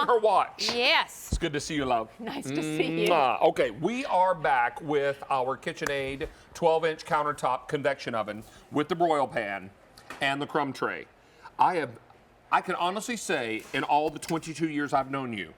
her watch. Yes. It's good to see you, love. Nice to see you. Okay, we are back with our KitchenAid 12-inch countertop convection oven with the broil pan and the crumb tray. I can honestly say, in all the 22 years I've known you,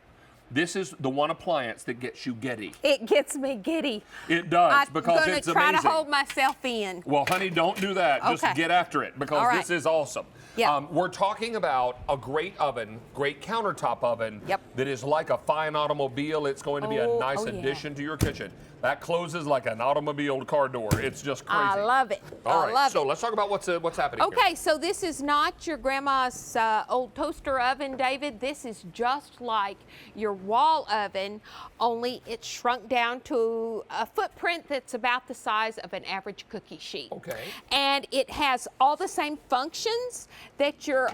this is the one appliance that gets you giddy. It gets me giddy. It does, because it's amazing. I'm gonna try to hold myself in. Well, honey, don't do that. Okay. Just get after it, because this is awesome. Yep. We're talking about a great oven, great countertop oven that is like a fine automobile. It's going to be a nice addition to your kitchen. That closes like an automobile car door. It's just crazy. I love it. All right, so let's talk about what's happening here. Okay, so this is not your grandma's old toaster oven, David. This is just like your wall oven, only it's shrunk down to a footprint that's about the size of an average cookie sheet. Okay. And it has all the same functions that your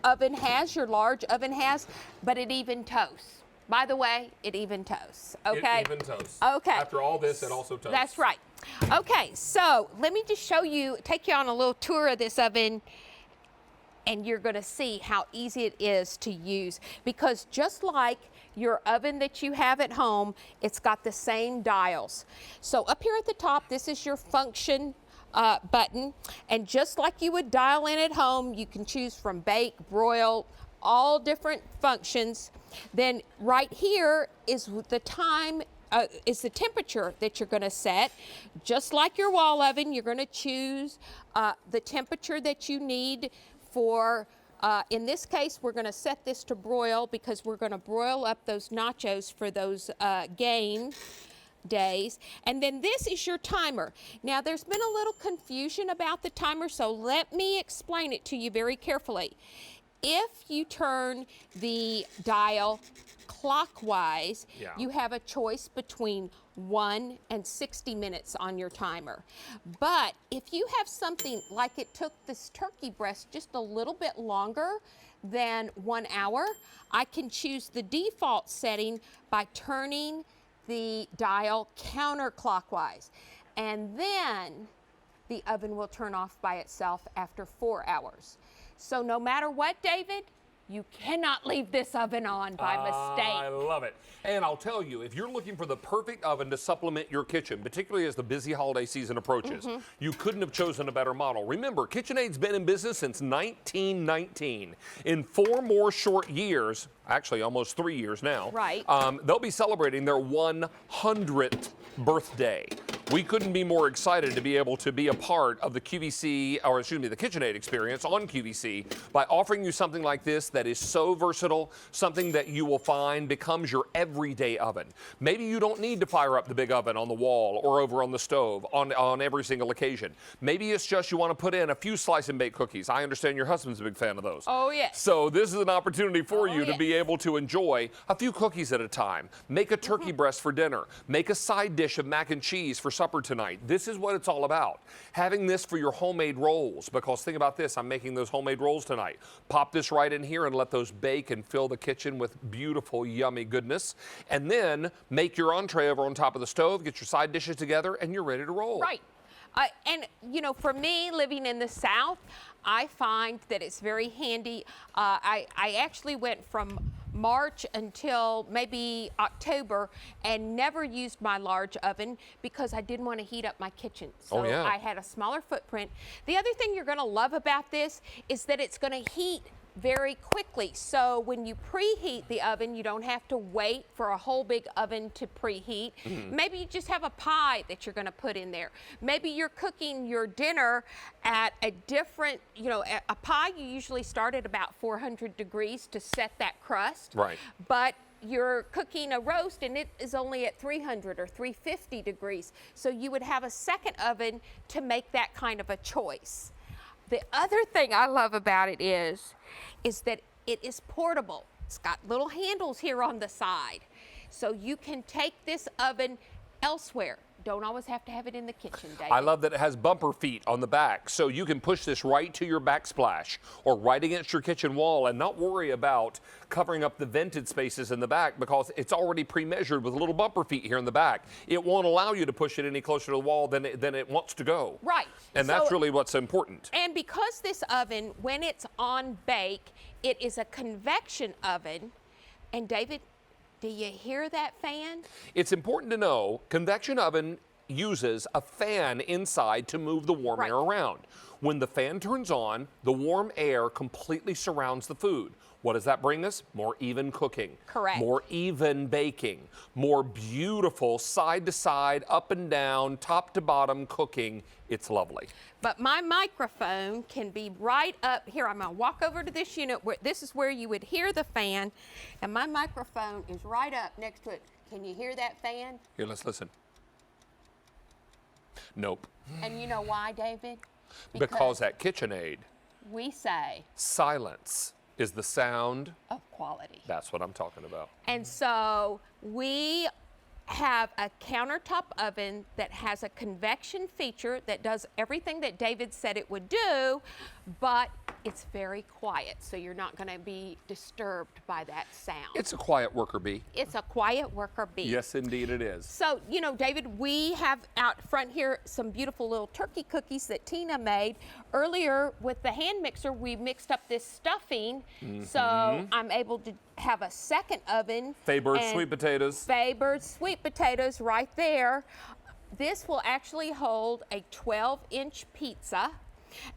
oven has, your large oven has, but it even toasts. By the way, it even toasts, okay? It even toasts. Okay. After all this, it also toasts. That's right. Okay, so let me just show you, take you on a little tour of this oven, and you're gonna see how easy it is to use, because just like your oven that you have at home, it's got the same dials. So up here at the top, this is your function button, and just like you would dial in at home, you can choose from bake, broil, all different functions. Then right here is the time, is the temperature that you're going to set. Just like your wall oven, you're going to choose the temperature that you need for, in this case, we're going to set this to broil, because we're going to broil up those nachos for those game days. And then this is your timer. Now, there's been a little confusion about the timer, so let me explain it to you very carefully. If you turn the dial clockwise, you have a choice between 1 and 60 minutes on your timer. But if you have something like it took this turkey breast just a little bit longer than 1 hour, I can choose the default setting by turning the dial counterclockwise. And then the oven will turn off by itself after 4 hours. So no matter what, David, you cannot leave this oven on by mistake. I love it. And I'll tell you, if you're looking for the perfect oven to supplement your kitchen, particularly as the busy holiday season approaches, you couldn't have chosen a better model. Remember, KitchenAid's been in business since 1919. In 4 more short years, actually almost 3 years now, they'll be celebrating their 100th birthday. We couldn't be more excited to be able to be a part of the QVC, or excuse me, the KitchenAid experience on QVC by offering you something like this that is so versatile, something that you will find becomes your everyday oven. Maybe you don't need to fire up the big oven on the wall or over on the stove on every single occasion. Maybe it's just you want to put in a few slice and bake cookies. I understand your husband's a big fan of those. Oh, yes. So this is an opportunity for you to be able to enjoy a few cookies at a time. Make a turkey breast for dinner. Make a side dish of mac and cheese for supper tonight. This is what it's all about. Having this for your homemade rolls, because think about this, I'm making those homemade rolls tonight. Pop this right in here and let those bake and fill the kitchen with beautiful, yummy goodness. And then make your entree over on top of the stove, get your side dishes together, and you're ready to roll. Right. And, you know, for me, living in the South, I find that it's very handy. I actually went from March until maybe October and never used my large oven because I didn't want to heat up my kitchen. So I had a smaller footprint. The other thing you're going to love about this is that it's going to heat very quickly. So when you preheat the oven, you don't have to wait for a whole big oven to preheat. Maybe you just have a pie that you're going to put in there. Maybe you're cooking your dinner at a different, you know, a pie you usually start at about 400 degrees to set that crust. Right. But you're cooking a roast and it is only at 300 or 350 degrees. So you would have a second oven to make that kind of a choice. The other thing I love about it is that it is portable. It's got little handles here on the side. So you can take this oven elsewhere. Don't always have to have it in the kitchen, David. I love that it has bumper feet on the back, so you can push this right to your backsplash or right against your kitchen wall and not worry about covering up the vented spaces in the back because it's already pre-measured with little bumper feet here in the back. It won't allow you to push it any closer to the wall than it wants to go. Right. And that's really what's important. And because this oven, when it's on bake, it is a convection oven, And David, do you hear that fan? It's important to know convection oven uses a fan inside to move the warm air around. When the fan turns on, the warm air completely surrounds the food. What does that bring us? More even cooking. Correct. More even baking. More beautiful side to side, up and down, top to bottom cooking. It's lovely. But my microphone can be right up here. I'm gonna walk over to this unit where this is where you would hear the fan, and my microphone is right up next to it. Can you hear that fan? Here, let's listen. Nope. And you know why, David? Because at KitchenAid, we say silence is the sound of quality. That's what I'm talking about. And so we have a countertop oven that has a convection feature that does everything that David said it would do, but it's very quiet, so you're not going to be disturbed by that sound. It's a quiet worker bee. It's a quiet worker bee. Yes, indeed it is. So, you know, David, we have out front here some beautiful little turkey cookies that Tina made. Earlier with the hand mixer, we mixed up this stuffing, so I'm able to have a second oven. Faber's sweet potatoes. Faber's sweet potatoes right there. This will actually hold a 12-inch pizza.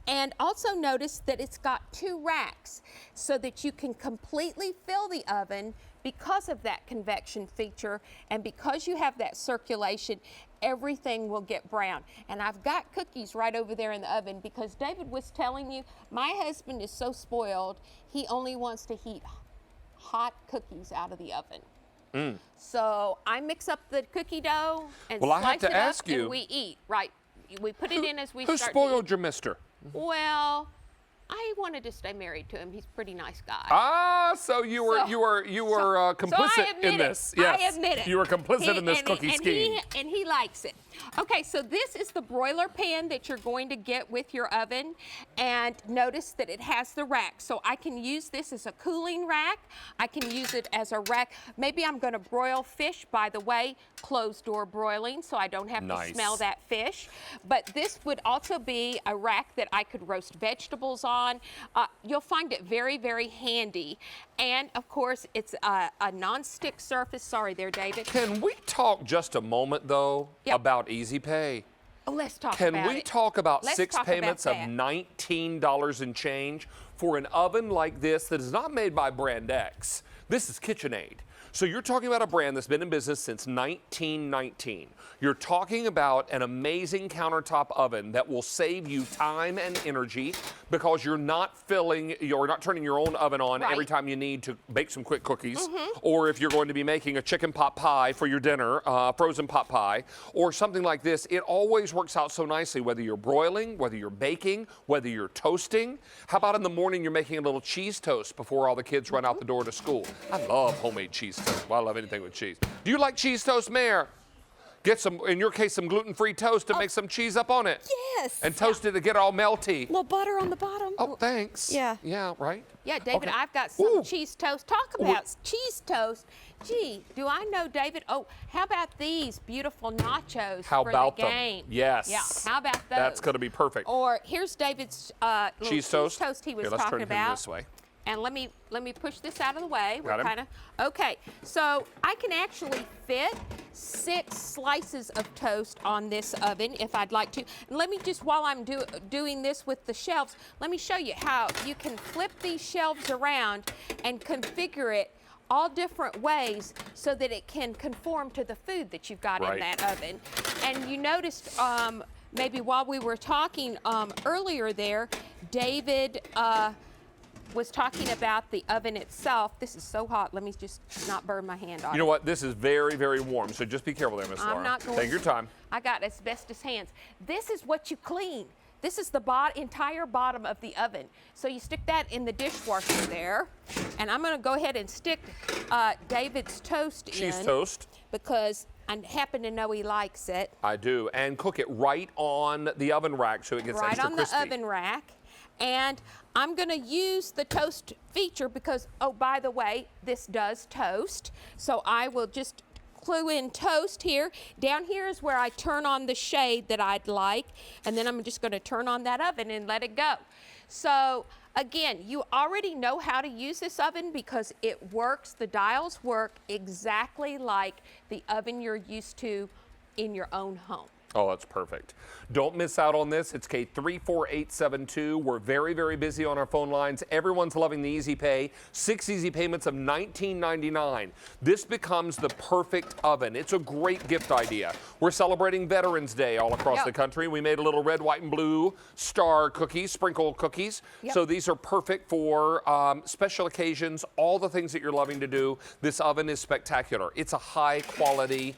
And also notice that it's got 2 racks so that you can completely fill the oven because of that convection feature, and because you have that circulation, everything will get brown. And I've got cookies right over there in the oven because David was telling you, my husband is so spoiled, he only wants to heat hot cookies out of the oven. So I mix up the cookie dough and slice it up and we eat, right? We put it in as we start. Who spoiled your mister? Well, I wanted to stay married to him. He's a pretty nice guy. Ah, so you were complicit in this. Yes, I admit it. You were complicit in this cookie scheme. And he likes it. Okay, so this is the broiler pan that you're going to get with your oven, and notice that it has the rack. So I can use this as a cooling rack. I can use it as a rack. Maybe I'm going to broil fish, by the way, closed door broiling, so I don't have to smell that fish. But this would also be a rack that I could roast vegetables on. You'll find it very, very handy. And of course, it's a non-stick surface. Sorry there, David. Can we talk just a moment, though, about Easy Pay? Oh, let's talk about it. Can we talk about Let's 6 talk payments about of $19 and change for an oven like this that is not made by Brand X? This is KitchenAid. So you're talking about a brand that's been in business since 1919. You're talking about an amazing countertop oven that will save you time and energy because you're not turning your own oven on every time you need to bake some quick cookies, or if you're going to be making a chicken pot pie for your dinner, frozen pot pie, or something like this. It always works out so nicely, whether you're broiling, whether you're baking, whether you're toasting. How about in the morning you're making a little cheese toast before all the kids run out the door to school? I love homemade cheese toast. Well, I love anything with cheese. Do you like cheese toast, Mayor? Get some, in your case, some gluten-free toast to make some cheese up on it. Yes. And toast it to get it all melty. A little butter on the bottom. Oh, thanks. Yeah. Yeah, right? Yeah, David, I've got some cheese toast. Talk about cheese toast. Gee, do I know, David? Oh, how about these beautiful nachos for the game? Yes. Yeah, how about those? That's going to be perfect. Or here's David's little cheese toast he was talking about. Turn him this way. And let me push this out of the way. Got him. Okay, so I can actually fit 6 slices of toast on this oven if I'd like to. And let me just, while I'm doing this with the shelves, let me show you how you can flip these shelves around and configure it all different ways so that it can conform to the food that you've got in that oven. And you noticed maybe while we were talking earlier there, David was talking about the oven itself. This is so hot. Let me just not burn my hand on it. You know what? This is very, very warm, so just be careful there, Miss Laura. I'm not going Take your time. I got asbestos hands. This is what you clean. This is the entire bottom of the oven. So you stick that in the dishwasher there. And I'm going to go ahead and stick David's toast in. Cheese toast. Because I happen to know he likes it. I do. And cook it right on the oven rack so it gets extra crispy. Right on the oven rack. And I'm going to use the toast feature because, oh, by the way, this does toast. So I will just clue in toast here. Down here is where I turn on the shade that I'd like, and then I'm just going to turn on that oven and let it go. So again, you already know how to use this oven because it works, the dials work exactly like the oven you're used to in your own home. Oh, that's perfect. Don't miss out on this. It's K34872. We're very, very busy on our phone lines. Everyone's loving the easy pay. 6 easy payments of $19.99. This becomes the perfect oven. It's a great gift idea. We're celebrating Veterans Day all across the country. We made a little red, white, and blue star cookies, sprinkle cookies. So these are perfect for special occasions, all the things that you're loving to do. This oven is spectacular. It's a high quality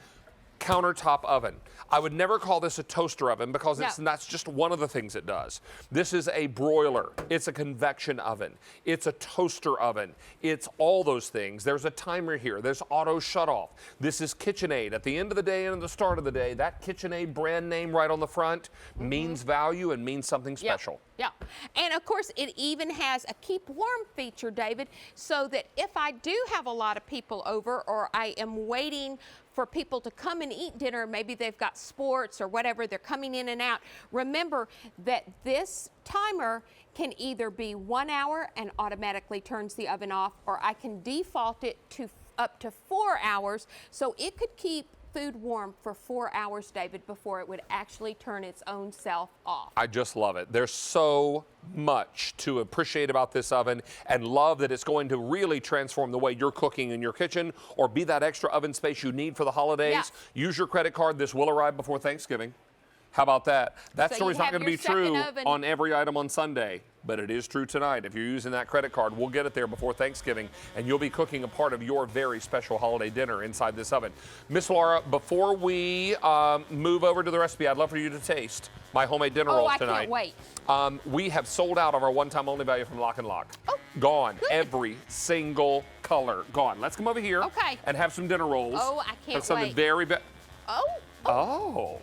countertop oven. I would never call this a toaster oven because that's just one of the things it does. This is a broiler. It's a convection oven. It's a toaster oven. It's all those things. There's a timer here. There's auto shut off. This is KitchenAid. At the end of the day and at the start of the day, that KitchenAid brand name right on the front means value and means something special. Yeah, and of course it even has a keep warm feature, David, so that if I do have a lot of people over or I am waiting for people to come and eat dinner, maybe they've got sports or whatever, they're coming in and out. Remember that this timer can either be 1 hour and automatically turns the oven off, or I can default it to up to 4 hours, so it could keep food warm for 4 hours, David, before it would actually turn its own self off. I just love it. There's so much to appreciate about this oven, and love that it's going to really transform the way you're cooking in your kitchen, or be that extra oven space you need for the holidays. Use your credit card. This will arrive before Thanksgiving. How about that? That story's not going to be true on every item on Sunday, but it is true tonight. If you're using that credit card, we'll get it there before Thanksgiving, and you'll be cooking a part of your very special holiday dinner inside this oven. Miss Laura, before we move over to the recipe, I'd love for you to taste my homemade dinner rolls tonight. Oh, I can't wait. We have sold out of our one-time only value from Lock and Lock. Oh, gone. good. Every single color gone. Let's come over here and have some dinner rolls. Oh, I can't something wait. very Oh. Oh.